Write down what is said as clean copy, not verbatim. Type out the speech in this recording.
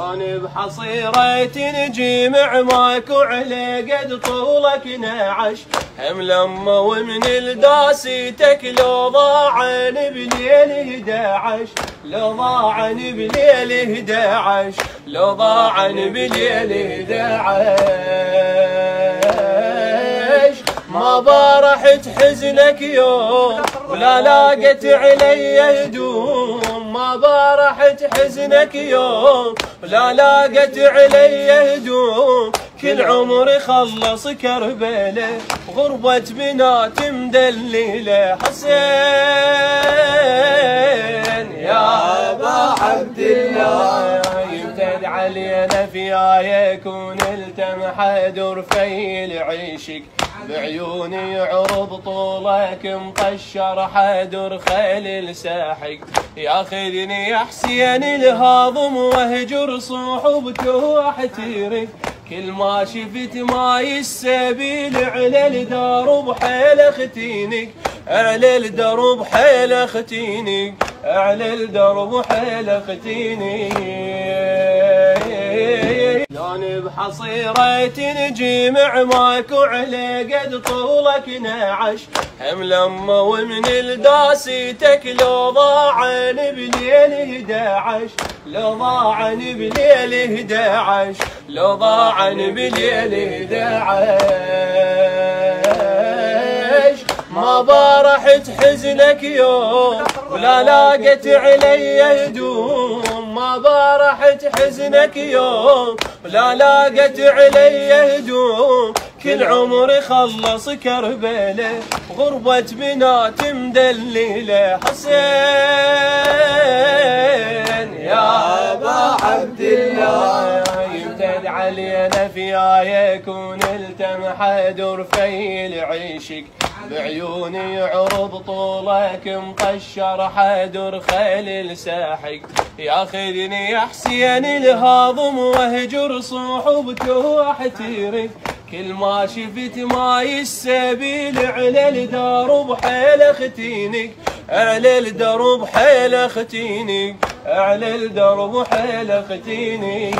أنا بحصيرة نجيم عماك وعلي قد طولك نعش حمل أمه ومن الداسيتك لو ضاعن بليل 11 لو ضاعن بليل 11 لو ضاعن بليل 11 ما بارحت حزنك يوم ولا لاقت علي هدوم ما بارحت حزنك يوم ولا لاقت علي هدوم كل عمري خلص كربله غربة بنات مدلله حسين يا أبا عبد الله يمتد علينا فيايك ونلتم حدر فيل عيشك بعيوني يعرض طولك مطشر حدر خيل ساحق ياخذني يا حسين الهاضم واهجر صحبته واحترك كل ما شفت ماي السبيل على الدرب حيل اختينك على الدرب حيل اختينك على الدرب حيل اختينك لوني بحصيرة نجيم عماك وعلي قد طولك نعش حمل أمه ومن الداسيتك لو ضاعن بليل 11 لو ضاعن بليل 11 لو ضاعن بليل 11 ما بارحت حزنك يوم ولا لاقت علي هدوم ما بارحت حزنك يوم ولا لاقت علي هدوم كل عمري خلص كربله غربة بنات مدلله حسين يا أبا عبد الله يمتد علينا فيايك ونلتم حدر فيل عيشك بعيوني يعرض طولك مطشر حدر خيل ساحق ياخذني يا حسين الهاضم واهجر صحبته واحترك كل ما شفت ماي السبيل على الدرب حيل اختينك على الدرب حيل اختينك على الدرب حيل اختينك